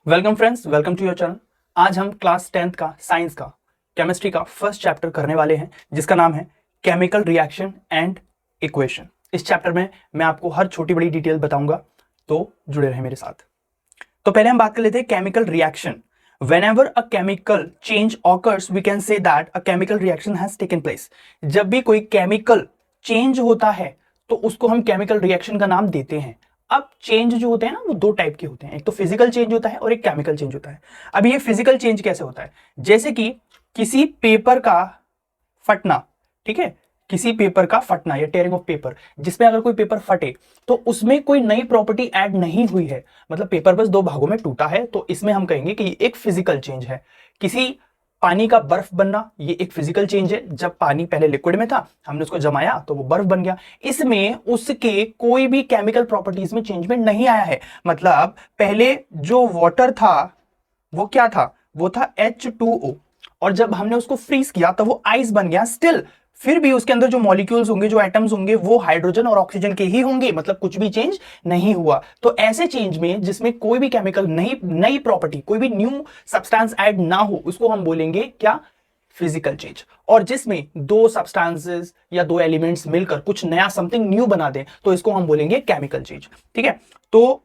Welcome friends, welcome to your channel. आज हम class 10th का साइंस का केमिस्ट्री का फर्स्ट चैप्टर करने वाले हैं जिसका नाम है केमिकल रिएक्शन एंड इक्वेशन। इस चैप्टर में मैं आपको हर छोटी बड़ी डिटेल बताऊंगा, तो जुड़े रहें मेरे साथ। तो पहले हम बात कर लेते हैं chemical reaction. Whenever a chemical change occurs, we can say that a chemical reaction has taken place. जब भी कोई केमिकल चेंज होता है तो उसको हम केमिकल रिएक्शन का नाम देते हैं। अब चेंज जो होते हैं ना, वो दो टाइप के होते हैं, एक तो फिजिकल चेंज होता है और एक केमिकल चेंज होता है। अब ये फिजिकल चेंज कैसे होता है? जैसे कि किसी पेपर का फटना, ठीक है, किसी पेपर का फटना या टेयरिंग ऑफ पेपर, जिसमें अगर कोई पेपर फटे तो उसमें कोई नई प्रॉपर्टी ऐड नहीं हुई है, मतलब पेपर बस दो भागों में टूटा है, तो इसमें हम कहेंगे कि ये एक फिजिकल चेंज है। किसी पानी का बर्फ बनना, ये एक फिजिकल चेंज है। जब पानी पहले लिक्विड में था, हमने उसको जमाया तो वो बर्फ बन गया। इसमें उसके कोई भी केमिकल प्रॉपर्टीज में चेंजमेंट नहीं आया है। मतलब पहले जो वाटर था वो क्या था? वो था H2O, और जब हमने उसको फ्रीज किया तो वो आइस बन गया। स्टिल फिर भी उसके अंदर जो मॉलिक्यूल्स होंगे, जो एटम्स होंगे, वो हाइड्रोजन और ऑक्सीजन के ही होंगे, मतलब कुछ भी चेंज नहीं हुआ। तो ऐसे चेंज में जिसमें कोई भी केमिकल नई प्रॉपर्टी, कोई भी न्यू सब्सटेंस ऐड ना हो, उसको हम बोलेंगे क्या? Physical change. और जिसमें दो सब्सटेंसेस या दो एलिमेंट्स मिलकर कुछ नया, समथिंग न्यू बना दें, तो इसको हम बोलेंगे केमिकल चेंज। ठीक है, तो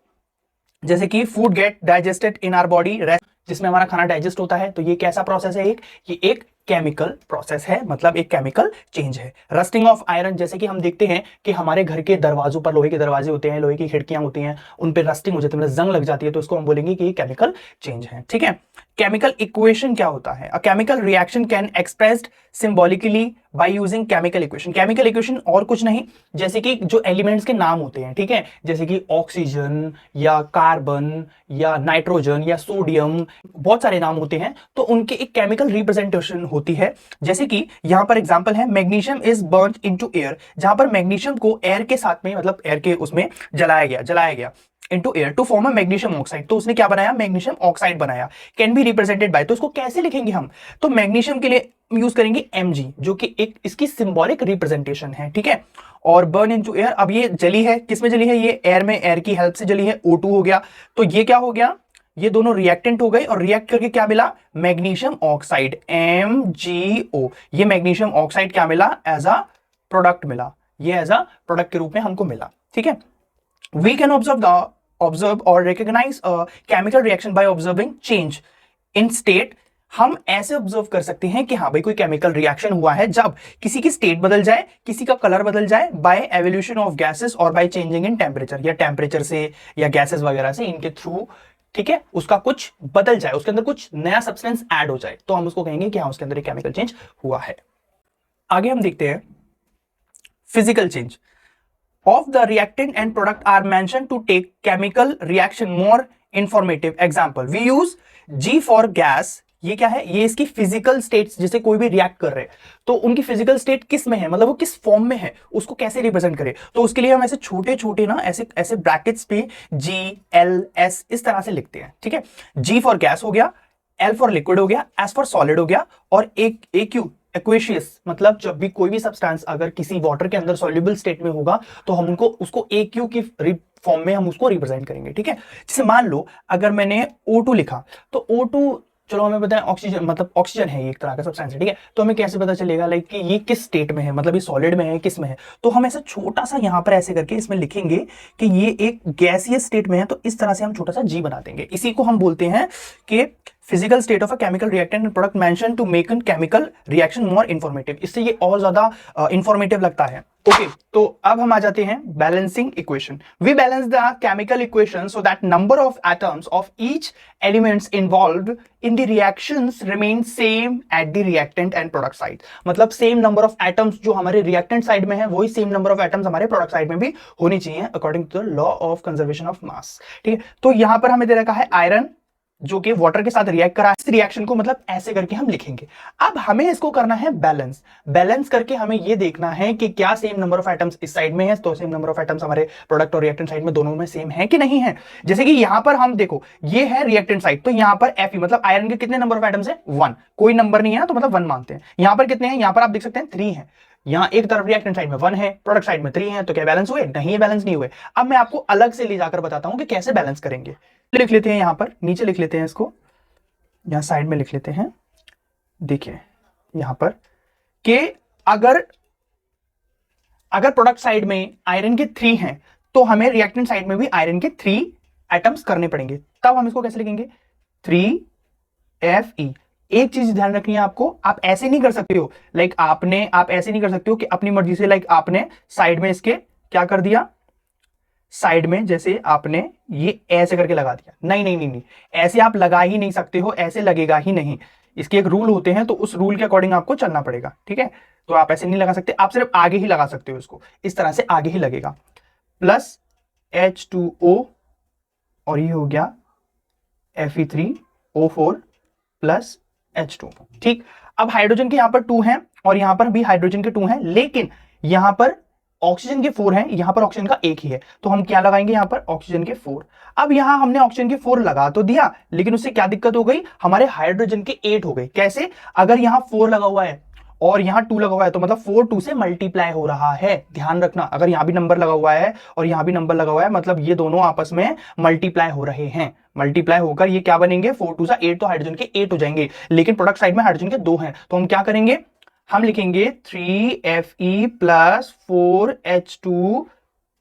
जैसे कि food get digested in our body, जिसमें हमारा खाना डाइजेस्ट होता है, तो ये कैसा प्रोसेस है? ये एक केमिकल प्रोसेस है, मतलब एक केमिकल चेंज है। रस्टिंग ऑफ आयरन, जैसे कि हम देखते हैं कि हमारे घर के दरवाजों पर लोहे के दरवाजे होते हैं, लोहे की खिड़कियां होती हैं, उन पर रस्टिंग हो जाती है, मतलब जंग लग जाती है, तो इसको हम बोलेंगे कि ये केमिकल चेंज है। ठीक है, केमिकल इक्वेशन क्या होता है? A chemical reaction can expressed symbolically by using chemical equation. Chemical equation और कुछ नहीं, जैसे कि जो एलिमेंट्स के नाम होते हैं, ठीक है, जैसे कि ऑक्सीजन या कार्बन या नाइट्रोजन या सोडियम, बहुत सारे नाम होते हैं, तो उनके एक केमिकल रिप्रेजेंटेशन होती है। जैसे कि यहां पर एग्जांपल है, magnesium is burned into air, जहां पर मैग्नीशियम को एयर के साथ में, मतलब एयर के उसमें जलाया गया into air to form a magnesium oxide. तो उसने क्या बनाया? मैग्नीशियम ऑक्साइड बनाया। कैन बी रिप्रेजेंटेड बाय, तो उसको कैसे लिखेंगे हम? तो मैग्नीशियम के लिए यूज करेंगे Mg, जो कि एक इसकी सिंबॉलिक रिप्रेजेंटेशन है। ठीक है, और बर्न इनटू एयर, अब ये जली है, किसमें जली है? ये एयर में, एयर की हेल्प से जली है, O2 हो गया। तो ये क्या हो गया? ये दोनों रिएक्टेंट हो गए, और रिएक्ट करके क्या मिला? Magnesium oxide, MgO। ये मैग्नीशियम ऑक्साइड क्या मिला? एज अ प्रोडक्ट मिला, ये एज अ प्रोडक्ट के रूप में हमको मिला। ठीक है, वी कैन ऑब्जर्व और recognise chemical reaction by observing change in state. हम ऐसे ऑब्जर्व कर सकते हैं कि हाँ भाई, कोई केमिकल रिएक्शन हुआ है जब किसी की स्टेट बदल जाए, किसी का कलर बदल जाए, बाय एवोल्यूशन ऑफ गैसेस और बाय चेंजिंग इन टेम्परेचर, या टेम्परेचर से या गैसेस वगैरह से, इनके थ्रू, ठीक है, उसका कुछ बदल जाए, उसके अंदर कुछ नया सब्सटेंस ऐड हो जाए, तो हम उसको कहेंगे कि हाँ, उसके अंदर एक केमिकल चेंज हुआ है। आगे हम देखते हैं physical change of the reactant and product are mentioned to take chemical reaction more informative. Example, we use G for gas. ये क्या है? ये इसकी फिजिकल स्टेट्स, जिसे कोई भी रिएक्ट कर रहे हैं तो उनकी फिजिकल स्टेट किस में है, मतलब वो किस फॉर्म में है, उसको कैसे रिप्रेजेंट करें। तो उसके लिए हम ऐसे छोटे छोटे ना, ऐसे ऐसे ब्रैकेट्स पे GLS इस तरह से लिखते हैं। ठीक है, G फॉर गैस हो गया, L फॉर लिक्विड हो गया, S फॉर सॉलिड हो गया, और एक AQ एक्वेशियस, मतलब जब भी कोई भी सब्सटेंस अगर किसी वाटर के अंदर सॉल्युबल स्टेट में होगा तो हम उनको उसको AQ की फॉर्म में हम उसको रिप्रेजेंट करेंगे। ठीक है, जैसे मान लो अगर मैंने O2 लिखा, तो O2, चलो हमें पता है ऑक्सीजन, मतलब ऑक्सीजन है, एक तरह का सब्सटेंस है। ठीक है, तो हमें कैसे पता चलेगा लाइक कि ये किस स्टेट में है, मतलब ये सॉलिड में है, किस में है? तो हम ऐसा छोटा सा यहां पर ऐसे करके इसमें लिखेंगे कि ये एक गैसीय स्टेट में है, तो इस तरह से हम छोटा सा G बना देंगे। इसी को हम बोलते हैं कि physical state of a chemical reactant and product mention to make an chemical reaction more informative. इससे ये और ज्यादा इंफॉर्मेटिव लगता है। ओके, तो अब हम आ जाते हैं balancing equation. We balance the chemical equation so that number of atoms of each elements involved in the reactions remain same at the reactant and product side. मतलब सेम नंबर ऑफ एटम्स जो हमारे reactant side में है, वही same number of atoms हमारे product side में भी होनी चाहिए, according to the law of conservation of mass. ठीक है, तो यहां पर हमें दे रखा है आयरन जो कि वाटर के साथ रिएक्ट करा है। इस रिएक्शन को मतलब ऐसे करके हम लिखेंगे। अब हमें इसको करना है बैलेंस। बैलेंस करके हमें ये देखना है कि क्या सेम नंबर ऑफ एटम्स इस साइड में है, तो सेम नंबर ऑफ एटम्स हमारे प्रोडक्ट और रिएक्टेंट साइड में दोनों में सेम है कि नहीं है। जैसे कि यहां पर हम देखो, ये है रिएक्टेंट साइड, तो यहां पर Fe मतलब आयरन के कितने नंबर ऑफ एटम्स है? 1, कोई नंबर नहीं है तो मतलब 1 मानते हैं। यहां पर कितने हैं? यहां पर आप देख सकते हैं 3 है। यहाँ एक तरफ रिएक्टेंट साइड में 1 है, प्रोडक्ट साइड में 3 है, तो क्या बैलेंस हुए? नहीं, ये बैलेंस नहीं हुए। अब मैं आपको अलग से ले जाकर बताता हूं कि कैसे बैलेंस करेंगे। लिख लेते हैं, यहां पर नीचे लिख लेते हैं, इसको यहां साइड में लिख लेते हैं। देखिए यहां पर कि अगर प्रोडक्ट साइड में आयरन के 3 हैं तो हमें रिएक्टेंट साइड में भी आयरन के 3 एटम्स करने पड़ेंगे। तब हम इसको कैसे लिखेंगे? 3Fe। एक चीज ध्यान रखनी है आपको, आप ऐसे नहीं कर सकते हो आप ऐसे नहीं कर सकते हो कि अपनी मर्जी से आपने साइड में इसके क्या कर दिया, साइड में जैसे आपने ये ऐसे करके लगा दिया। नहीं नहीं नहीं नहीं, ऐसे आप लगा ही नहीं सकते हो, ऐसे लगेगा ही नहीं। इसके एक रूल होते हैं, तो उस रूल के अकॉर्डिंग आपको चलना पड़ेगा, ठीक है। तो आप ऐसे नहीं लगा सकते, आप सिर्फ आगे ही लगा सकते हो इसको, इस तरह से आगे ही लगेगा। प्लस H2O और ये हो गया Fe3O4 प्लस H2। ठीक, अब हाइड्रोजन के यहां पर 2 हैं और यहां पर भी हाइड्रोजन के 2 हैं, लेकिन यहां पर ऑक्सीजन के 4 हैं, यहां पर ऑक्सीजन का 1 ही है, तो हम क्या लगाएंगे यहां पर? ऑक्सीजन के 4। अब यहां हमने ऑक्सीजन के 4 लगा तो दिया, लेकिन उससे क्या दिक्कत हो गई? हमारे हाइड्रोजन के 8 हो गए। कैसे? अगर यहां 4 लगा हुआ है और यहां 2 लगा हुआ है, तो मतलब 4 2 से मल्टीप्लाई हो रहा है। ध्यान रखना, अगर यहां भी नंबर लगा हुआ है और यहां भी नंबर लगा हुआ है, मतलब ये दोनों आपस में मल्टीप्लाई हो रहे हैं। मल्टीप्लाई होकर ये क्या बनेंगे? 4 2 से 8, तो हाइड्रोजन के 8 हो जाएंगे, लेकिन प्रोडक्ट साइड में हाइड्रोजन के 2 हैं, तो हम क्या करेंगे? हम लिखेंगे 3Fe प्लस 4H2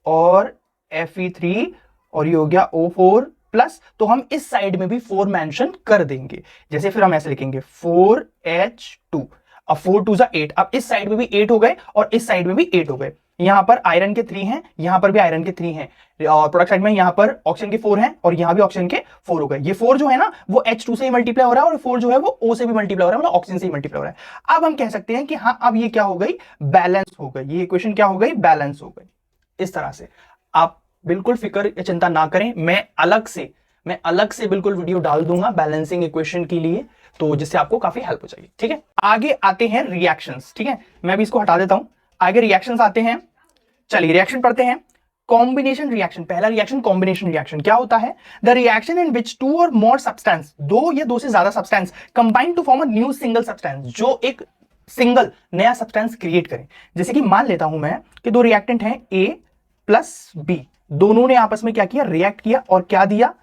और Fe3 और ये हो गया O4 प्लस, तो हम इस साइड में भी 4 मेंशन कर देंगे। जैसे फिर हम ऐसे लिखेंगे 4H2, अब 4 2 जा 8, अब इस साइड में भी 8 हो गए और इस साइड में भी 8 हो गए। यहां पर आयरन के 3 हैं, यहां पर भी आयरन के 3 हैं, और प्रोडक्ट साइड में यहां पर ऑक्सीजन के 4 हैं और यहां भी ऑक्सीजन के 4 हो गए। ये 4 जो है ना वो H2 से ही मल्टीप्लाई हो रहा है और 4 जो है वो O से भी मल्टीप्लाई हो रहा है, मतलब ऑक्सीजन से ही मल्टीप्लाई हो रहा है। अब हम कह सकते हैं कि हाँ, अब ये क्या हो गई? बैलेंस हो गई। ये इक्वेशन क्या हो गई? बैलेंस हो गई। इस तरह से आप बिल्कुल फिक्र या चिंता ना करें, मैं अलग से बिल्कुल वीडियो डाल दूंगा बैलेंसिंग इक्वेशन के लिए, तो जिससे आपको काफी हेल्प हो जाएगी। ठीक है, आगे आते हैं रिएक्शंस। ठीक है, मैं भी इसको हटा देता हूं, आगे रिएक्शंस आते हैं। चलिए रिएक्शन पढ़ते हैं। कॉम्बिनेशन रिएक्शन, पहला रिएक्शन कॉम्बिनेशन रिएक्शन क्या होता है? द रिएक्शन इन विच 2 और मोर सब्सटेंस, 2 या 2 से ज्यादा substance combine to form a new single substance, जो एक सिंगल नया सब्सटेंस क्रिएट करें। जैसे कि मान लेता हूं मैं कि 2 रिएक्टेंट हैं A प्लस B, दोनों ने आपस में क्या किया? रिएक्ट किया और क्या दिया?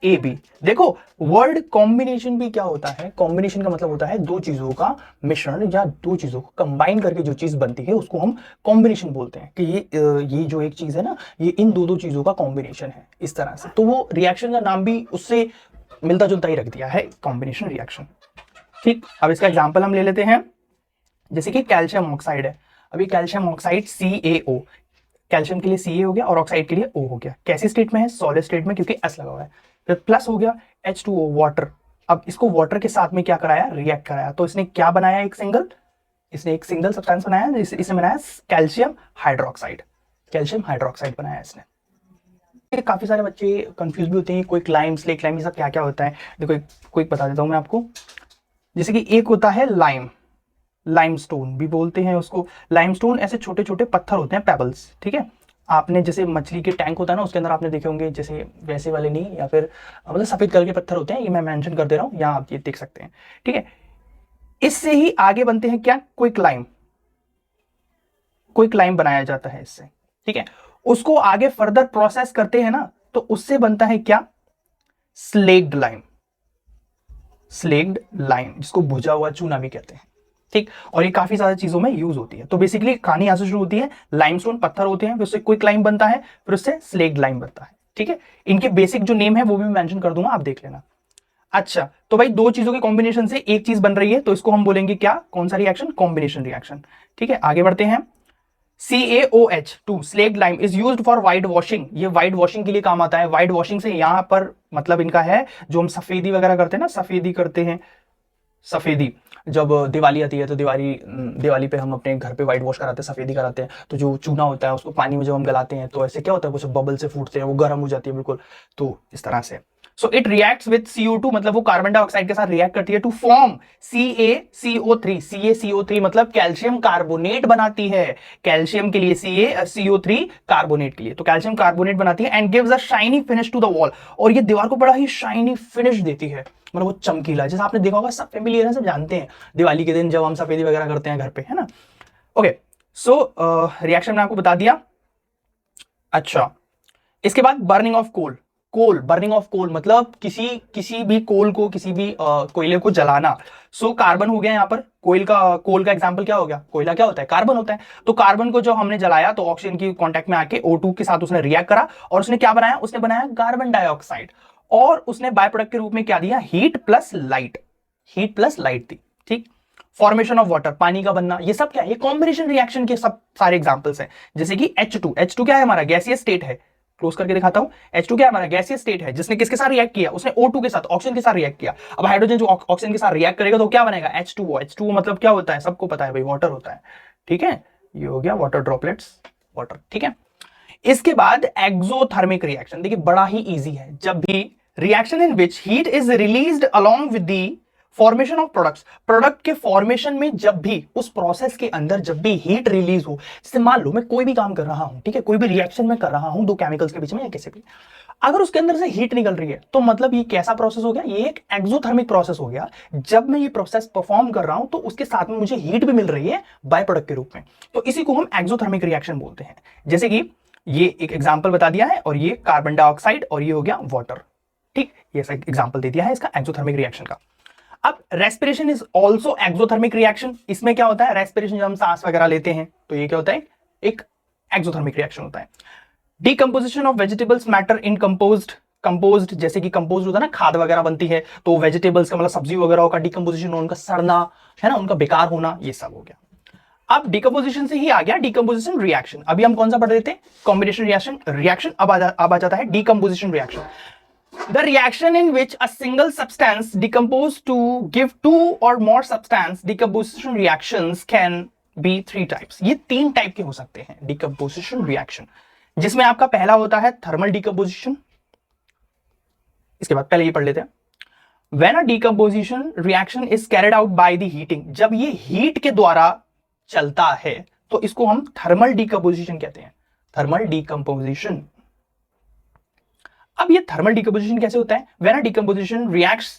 AB। देखो वर्ड कॉम्बिनेशन भी क्या होता है? कॉम्बिनेशन का मतलब होता है 2 चीजों का मिश्रण या 2 चीजों को कंबाइन करके जो चीज बनती है उसको हम कॉम्बिनेशन बोलते हैं, कि ये जो एक चीज है ना, ये इन दो चीजों का कॉम्बिनेशन है, इस तरह से। तो वो रिएक्शन का नाम भी उससे मिलता जुलता ही रख दिया है, कॉम्बिनेशन रिएक्शन। ठीक, अब इसका एग्जाम्पल हम ले लेते हैं। जैसे कि कैल्शियम ऑक्साइड है, अभी कैल्शियम ऑक्साइड CaO, कैल्शियम के लिए Ca हो गया और ऑक्साइड के लिए O हो गया। कैसी स्टेट में है? सॉलिड स्टेट में, क्योंकि S लगा हुआ है। फिर प्लस हो गया H2O, वाटर। अब इसको वाटर के साथ में क्या कराया? रिएक्ट कराया, तो इसने क्या बनाया? इसने एक सिंगल सब्सटेंस बनाया, इसने बनाया कैल्शियम हाइड्रोक्साइड। कैल्शियम हाइड्रोक्साइड बनाया इसने। काफी सारे बच्चे कंफ्यूज भी होते हैं, कोई क्लाइम, स्लेट क्लाइम, ये सब क्या क्या होता है। देखो कोई बता देता हूं मैं आपको। जैसे कि एक होता है लाइमस्टोन भी बोलते हैं उसको। लाइमस्टोन ऐसे छोटे छोटे पत्थर होते हैं, पेबल्स। ठीक है, आपने जैसे मछली के टैंक होता है ना, उसके अंदर आपने देखे होंगे, जैसे वैसे वाले नहीं, या फिर मतलब सफेद कलर के पत्थर होते हैं, ये मैं मेंशन कर दे रहा हूं, यहाँ आप ये देख सकते हैं। ठीक है, इससे ही आगे बनते हैं क्या? क्विक लाइम बनाया जाता है इससे। ठीक है, उसको आगे फर्दर प्रोसेस करते हैं ना, तो उससे बनता है क्या? स्लेक्ड लाइम, जिसको भुजा हुआ चूना भी कहते हैं। ठीक, और ये काफी ज्यादा चीजों में यूज होती है। तो बेसिकली कहानी यहां से शुरू होती है, लाइमस्टोन पत्थर होते हैं, फिर उससे क्विक लाइम बनता है, फिर उससे स्लेक्ड लाइम बनता है। ठीक है, इनके बेसिक जो नेम है वो भी मैं मेंशन कर दूंगा, आप देख लेना। अच्छा, तो भाई 2 चीजों के कॉम्बिनेशन से एक चीज बन रही है, तो इसको हम बोलेंगे क्या? कौन सा रिएक्शन? Combination reaction. ठीक है, आगे बढ़ते हैं। CaOH2 slaked lime is used for white washing, ये व्हाइट वॉशिंग के लिए काम आता है। व्हाइट वॉशिंग से यहां पर मतलब इनका है, जो हम सफेदी वगैरह करते हैं ना, सफेदी करते हैं, सफेदी जब दिवाली आती है तो दिवाली पे हम अपने घर पे व्हाइट वॉश कराते हैं, सफेदी कराते हैं, तो जो चूना होता है उसको पानी में जब हम गलाते हैं तो ऐसे क्या होता है, कुछ बबल से फूटते हैं, वो गर्म हो जाती है बिल्कुल, तो इस तरह से। So it reacts with CO2, मतलब वो कार्बन डाइऑक्साइड के साथ रिएक्ट करती है टू फॉर्म CaCO3। CaCO3 मतलब कैल्शियम कार्बोनेट बनाती है, कैल्शियम के लिए CaCO3 कार्बोनेट के लिए, तो कैल्शियम कार्बोनेट बनाती है and gives a shiny finish to the wall, और ये दीवार को बड़ा ही शाइनी फिनिश देती है, मतलब वो चमकीला, जैसे आपने देखा होगा, सब फेमिलियर है, सब जानते हैं दिवाली के दिन जब हम सफेदी वगैरह करते हैं घर पे, है ना। ओके, सो रिएक्शन मैंने आपको बता दिया। अच्छा, इसके बाद burning of coal, burning of coal मतलब किसी भी कोल को, किसी भी कोयले को जलाना। सो कार्बन हो गया यहाँ पर, कोल का एग्जांपल क्या हो गया, कोयला क्या होता है, कार्बन होता है। तो कार्बन को जो हमने जलाया तो ऑक्सीजन की कांटेक्ट में आके O2 के साथ उसने रिएक्ट करा और उसने क्या बनाया, उसने बनाया कार्बन डाइऑक्साइड, और उसने बाय प्रोडक्ट के रूप में क्या दिया, हीट प्लस लाइट दी। ठीक, फॉर्मेशन ऑफ वाटर, पानी का बनना, ये सब क्या है, ये कॉम्बिनेशन रिएक्शन के सब सारे एग्जांपल्स हैं। जैसे कि H2 क्या है, हमारा गैसीय स्टेट है। क्लोज करके दिखाता हूं, H2 क्या है, हमारा गैसीय स्टेट है, जिसने किसके साथ रिएक्ट किया, उसने O2 के साथ, ऑक्सीजन के साथ रिएक्ट किया। अब हाइड्रोजन जो ऑक्सीजन के साथ रिएक्ट करेगा तो क्या बनेगा, H2O मतलब क्या होता है, सबको पता है भाई, वाटर होता है। ठीक है, ये हो गया वाटर ड्रॉपलेट्स, वाटर। ठीक है, इसके बाद एक्सोथर्मिक रिएक्शन, देखिए बड़ा ही इजी है। जब भी reaction in which heat is released along with the formation of products, product के फॉर्मेशन में जब भी उस प्रोसेस के अंदर जब भी हीट रिलीज हो, जैसे मान लो मैं कोई भी काम कर रहा हूं, ठीक है, कोई भी रिएक्शन में कर रहा हूं दो केमिकल्स के बीच में या किसी भी, अगर उसके अंदर से हीट निकल रही है तो मतलब ये कैसा प्रोसेस हो गया, ये एक एक्सोथर्मिक प्रोसेस हो गया। जब मैं ये प्रोसेस परफॉर्म कर रहा हूं तो उसके साथ में मुझे हीट भी मिल रही है बाय प्रोडक्ट के रूप में, तो इसी को हम एक्सोथर्मिक रिएक्शन बोलते हैं। जैसे कि ये एक एग्जांपल बता दिया है, और ये कार्बन डाइऑक्साइड और ये हो गया वाटर। ठीक, ये एग्जांपल दे दिया है इसका एक्सोथर्मिक रिएक्शन का। अब respiration is also exothermic reaction. इसमें क्या होता है, रेस्पिरेशन जब हम सांस वगैरह लेते हैं तो ये क्या होता है, एक एक्सोथर्मिक रिएक्शन होता है। Decomposition of vegetables matter in composed, जैसे कि कंपोज होता है ना, खाद वगैरह बनती है, तो वेजिटेबल्स का मतलब सब्जी वगैरह का डिकम्पोजिशन, उनका सड़ना है ना, उनका बेकार होना, ये सब हो गया। अब डिकम्पोजिशन से ही आ गया डिकम्पोजिशन रिएक्शन। अभी हम कौन सा पढ़ रहे थे, कॉम्बिनेशन रिएक्शन। अब आ जाता है decomposition reaction. The reaction in which a single substance decomposes to give two or more substance, decomposition reactions can be 3 types. ये 3 टाइप के हो सकते हैं decomposition reaction, जिसमें आपका पहला होता है thermal decomposition। इसके बाद पहले ये पढ़ लेते हैं, when a decomposition reaction is carried out by the heating, जब ये हीट के द्वारा चलता है तो इसको हम thermal decomposition कहते हैं, thermal decomposition। अब ये थर्मल डिकम्पोजिशन कैसे होता है, when a decomposition reacts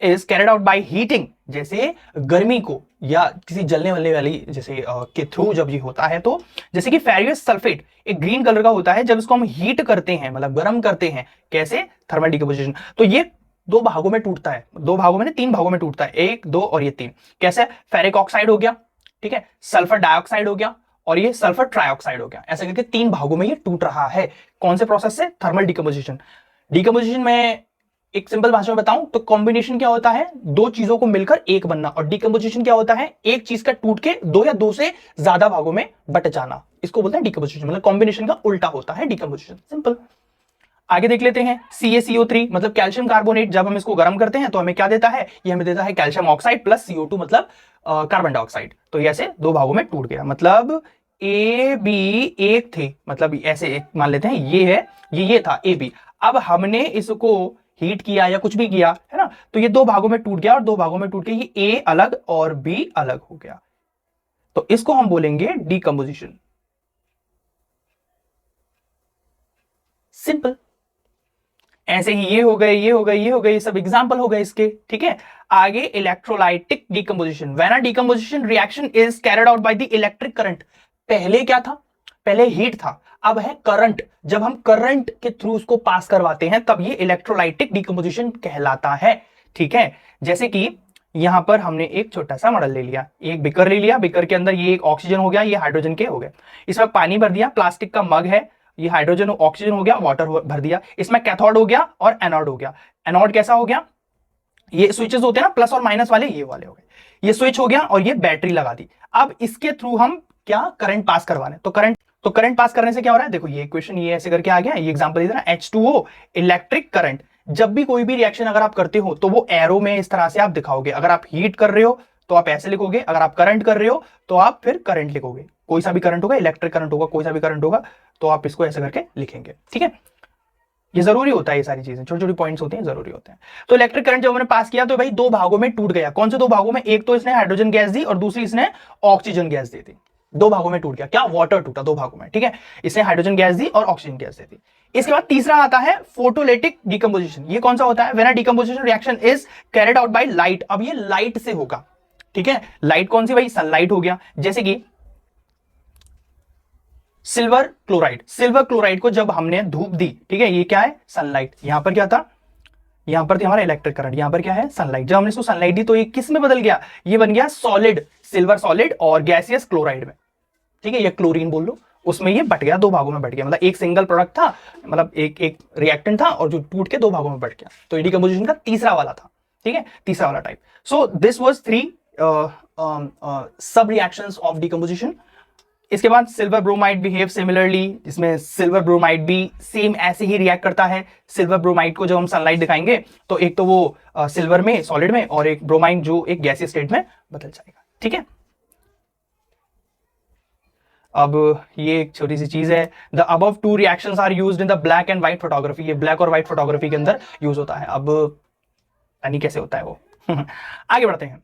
is carried out by heating, जैसे गर्मी को या किसी जलने वाली जैसे के थ्रू जब ये होता है, तो जैसे कि फेरियस सल्फेट एक ग्रीन कलर का होता है, जब इसको हम हीट करते हैं मतलब गर्म करते हैं, कैसे, थर्मल डिकम्पोजिशन, तो ये 2 भागों में टूटता है, 2 भागों में 3 भागों में टूटता है, 1 2 और ये 3। कैसे, फेरिक ऑक्साइड हो गया, ठीक है, सल्फर डाइऑक्साइड हो गया और ये सल्फर ट्राइऑक्साइड हो गया, ऐसे करके 3 भागों में ये टूट रहा है। कौन से प्रोसेस से, थर्मल डिकम्पोजिशन। डिकम्पोजिशन में एक सिंपल भाषा में बताऊं तो कॉम्बिनेशन क्या होता है, 2 चीजों को मिलकर एक बनना, और डिकम्पोजिशन क्या होता है, एक चीज का टूट के 2 या 2 से ज्यादा भागों में बट जाना, इसको बोलते हैं डिकम्पोजिशन। मतलब कॉम्बिनेशन का उल्टा होता है डिकम्पोजिशन, सिंपल। आगे देख लेते हैं, CaCO3 मतलब कैल्शियम कार्बोनेट, जब हम इसको गर्म करते हैं तो हमें क्या देता है, ये हमें देता है कैल्शियम ऑक्साइड प्लस CO2 मतलब कार्बन डाइऑक्साइड। तो ये ऐसे 2 भागों में टूट गया, मतलब A B एक थे, मतलब ऐसे मान लेते हैं ये है, ये था AB। अब हमने इसको हीट किया या कुछ भी किया है ना, तो ये 2 भागों में टूट गया, और 2 भागों में टूट के ये A अलग और B अलग हो गया, तो इसको हम बोलेंगे डिकम्पोजिशन, सिंपल। ऐसे ही ये हो गए, ये हो गए, ये हो गए, ये सब एग्जांपल हो गए इसके, ठीक है। आगे electrolytic decomposition, when a decomposition reaction is carried out by the electric current. पहले क्या था, पहले हीट था, अब है करंट। जब हम करंट के थ्रू उसको पास करवाते हैं तब ये इलेक्ट्रोलाइटिक डिकम्पोजिशन कहलाता है, ठीक है। जैसे कि यहां पर हमने एक छोटा सा मॉडल ले लिया, एक बिकर ले लिया, बिकर के अंदर ये एक ऑक्सीजन हो गया, ये हाइड्रोजन के हो गए, इसमें पानी भर दिया, प्लास्टिक का मग है, ये हाइड्रोजन ऑक्सीजन हो गया, वाटर भर दिया, इसमें कैथोड हो गया और एनोड हो गया। एनोड कैसा हो गया, ये स्विचेस होते हैं ना प्लस और माइनस वाले, ये वाले हो गए, ये स्विच हो गया और ये बैटरी लगा दी। अब इसके थ्रू हम क्या करंट पास करवाने, तो करंट पास करने से क्या हो रहा है, देखो ये इक्वेशन ये ऐसे करके आ गया, ये एग्जांपल इधर H2O इलेक्ट्रिक करंट। जब भी कोई भी रिएक्शन अगर आप करते हो तो वो एरो में इस तरह से आप दिखाओगे, अगर आप हीट कर रहे हो तो आप ऐसे लिखोगे, अगर आप करंट कर रहे हो तो आप फिर करंट लिखोगे, कोई सा भी करंट होगा, इलेक्ट्रिक करंट होगा, कोई सा भी करंट होगा, तो आप इसको ऐसे करके लिखेंगे, ठीक है। ये जरूरी होता है, ये सारी चीजें छोटी छोटी पॉइंट्स होते हैं, जरूरी होते हैं। तो इलेक्ट्रिक करंट जब हमने पास किया तो भाई 2 भागों में टूट गया। कौन से 2 भागों में, एक तो इसने हाइड्रोजन गैस दी और दूसरी इसने ऑक्सीजन गैस दी थी, 2 भागों में टूट गया, क्या, वाटर टूटा 2 भागों में, ठीक है। इसने हाइड्रोजन गैस दी और ऑक्सीजन गैस दी थी। इसके बाद तीसरा आता है फोटोलिटिक डिकम्पोजिशन। ये कौन सा होता है, when a decomposition reaction is carried out by light. अब ये लाइट से होगा, ठीक है। लाइट कौन सी भाई, सनलाइट हो गया। जैसे कि सिल्वर क्लोराइड, सिल्वर क्लोराइड को जब हमने धूप दी, ठीक है, ये क्या है, सनलाइट, यहां पर क्या था, यहां पर थी हमारा इलेक्ट्रिक करंट, यहां पर क्या है, सनलाइट। जब हमने इसको सनलाइट दी तो ये किस में बदल गया, ये बन गया सॉलिड, सिल्वर सॉलिड और गैसियस क्लोराइड में, ठीक है, ये क्लोरीन बोल लो, उसमें ये बट गया, दो भागों में बट गया, मतलब एक सिंगल प्रोडक्ट था, मतलब एक रिएक्टेंट था और जो टूट के दो भागों में बट गया, तो ये डिकम्पोजिशन का तीसरा वाला था, ठीक है, तीसरा वाला टाइप। सो दिस वाज 3 सब रिएक्शंस ऑफ डिकम्पोजिशन। इसके बाद सिल्वर ब्रोमाइड बिहेव सिमिलरली, जिसमें सिल्वर ब्रोमाइड भी सेम ऐसे ही रिएक्ट करता है। सिल्वर ब्रोमाइड को जब हम सनलाइट दिखाएंगे तो एक तो वो सिल्वर में सॉलिड में और एक ब्रोमाइड जो एक गैसीय स्टेट में बदल जाएगा, ठीक है। अब ये एक छोटी सी चीज है, the above two reactions are used in the black and white photography, ये ब्लैक और व्हाइट फोटोग्राफी के अंदर यूज होता है। अब यानी कैसे होता है वो आगे बढ़ते हैं।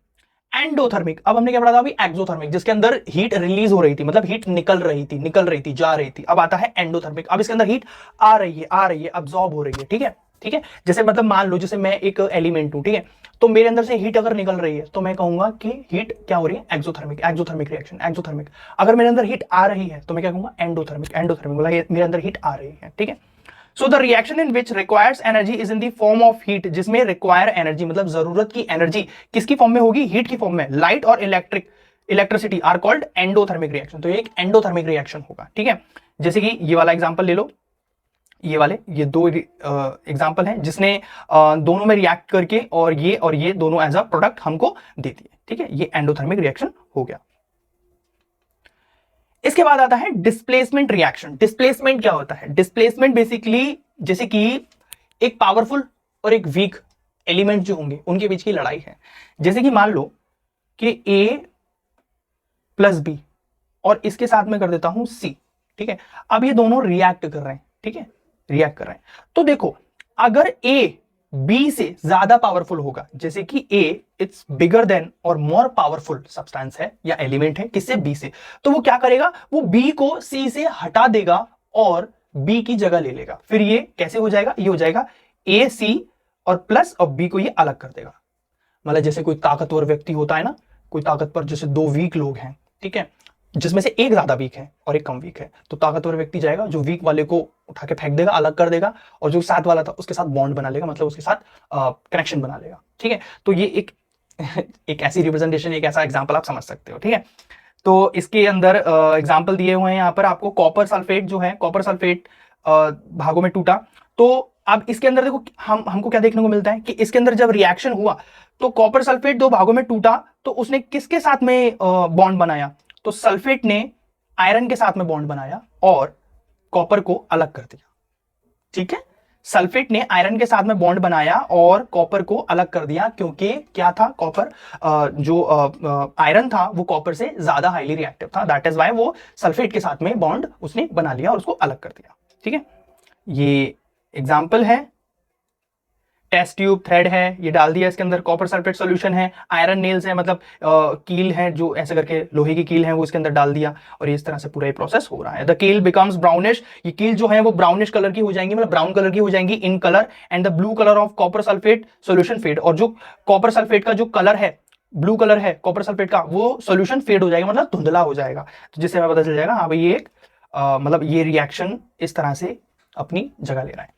एंडोथर्मिक, अब हमने क्या पढ़ा था अभी, एक्सोथर्मिक, जिसके अंदर हीट रिलीज हो रही थी, मतलब हीट निकल रही थी, जा रही थी। अब आता है एंडोथर्मिक, अब इसके अंदर हीट आ रही है, अब्सॉर्ब हो रही है, ठीक है, ठीक है। जैसे मतलब मान लो जैसे मैं एक एलिमेंट हूं, ठीक है, तो मेरे अंदर से हीट अगर निकल रही है तो मैं कहूंगा कि हीट क्या हो रही है, एक्सोथर्मिक रिएक्शन, एक्सोथर्मिक। अगर मेरे अंदर हीट आ रही है तो मैं क्या कहूंगा, एंडोथर्मिक बोला, मेरे अंदर हीट आ रही है, ठीक है। So the reaction in which requires energy is in the form of heat, जिसमें रिक्वायर एनर्जी मतलब जरूरत की एनर्जी किसकी फॉर्म में होगी, हीट की फॉर्म में, लाइट और electricity are called endothermic reaction. तो ये एक एंडोथर्मिक रिएक्शन होगा, ठीक है। जैसे कि ये वाला एग्जांपल ले लो, ये दो एग्जांपल हैं जिसने दोनों में रिएक्ट करके और ये दोनों एज अ प्रोडक्ट हमको दे दिए, ठीक है, ये एंडोथर्मिक रिएक्शन हो गया। इसके बाद आता है डिस्प्लेसमेंट रिएक्शन। डिस्प्लेसमेंट क्या होता है, डिस्प्लेसमेंट बेसिकली जैसे कि एक पावरफुल और एक वीक एलिमेंट जो होंगे उनके बीच की लड़ाई है। जैसे कि मान लो कि A प्लस बी और इसके साथ में कर देता हूं C, ठीक है। अब ये दोनों रिएक्ट कर रहे हैं, ठीक है, रिएक्ट कर रहे हैं। तो देखो अगर A बी से ज्यादा पावरफुल होगा, जैसे कि A इट्स बिगर देन और मोर पावरफुल सब्सटेंस है या एलिमेंट है किससे, B से, तो वो क्या करेगा, वो B को C से हटा देगा और B की जगह ले लेगा। फिर ये कैसे हो जाएगा, ये हो जाएगा A C और प्लस और B को ये अलग कर देगा। मतलब जैसे कोई ताकतवर व्यक्ति होता है ना, कोई ताकतवर, जैसे दो वीक लोग हैं, ठीक है, जिसमें से एक ज्यादा वीक है और एक कम वीक है, तो ताकतवर व्यक्ति जाएगा जो वीक वाले को उठा के फेंक देगा, अलग कर देगा, और जो साथ वाला था उसके साथ बॉन्ड बना लेगा, मतलब उसके साथ कनेक्शन बना लेगा, ठीक है। तो ये एक एक ऐसी रिप्रेजेंटेशन, एक ऐसा एग्जांपल आप समझ सकते हो, ठीक है। तो इसके अंदर एग्जांपल दिए हुए हैं यहाँ पर आपको, कॉपर सल्फेट जो है, कॉपर सल्फेट भागों में टूटा। तो अब इसके अंदर देखो हमको क्या देखने को मिलता है कि इसके अंदर जब रिएक्शन हुआ तो कॉपर सल्फेट दो भागों में टूटा, तो उसने किसके साथ में बॉन्ड बनाया, तो सल्फेट ने आयरन के साथ में बॉन्ड बनाया और कॉपर को अलग कर दिया, ठीक है। सल्फेट ने आयरन के साथ में बॉन्ड बनाया और कॉपर को अलग कर दिया, क्योंकि क्या था, कॉपर जो आयरन था वो कॉपर से ज्यादा हाईली रिएक्टिव था, दैट इज व्हाई वो सल्फेट के साथ में बॉन्ड उसने बना लिया और उसको अलग कर दिया, ठीक है। ये एग्जाम्पल है, टेस्ट ट्यूब थ्रेड है, ये डाल दिया इसके अंदर, कॉपर सल्फेट सॉल्यूशन है, आयरन नेल्स है, मतलब कील है जो ऐसे करके लोहे की कील है वो इसके अंदर डाल दिया, और इस तरह से पूरा ये प्रोसेस हो रहा है। द कील बिकम्स ब्राउनिश, ये कील जो है वो ब्राउनिश कलर की हो जाएंगी, मतलब ब्राउन कलर की हो जाएंगी in colour, and the blue colour of copper sulphate solution fade, और जो कॉपर सल्फेट का जो कलर है, ब्लू कलर है कॉपर सल्फेट का, वो सॉल्यूशन फेड हो जाएगा, मतलब धुंधला हो जाएगा, तो जिससे हमें पता चल जाएगा हाँ भाई ये एक मतलब ये रिएक्शन इस तरह से अपनी जगह ले रहा है।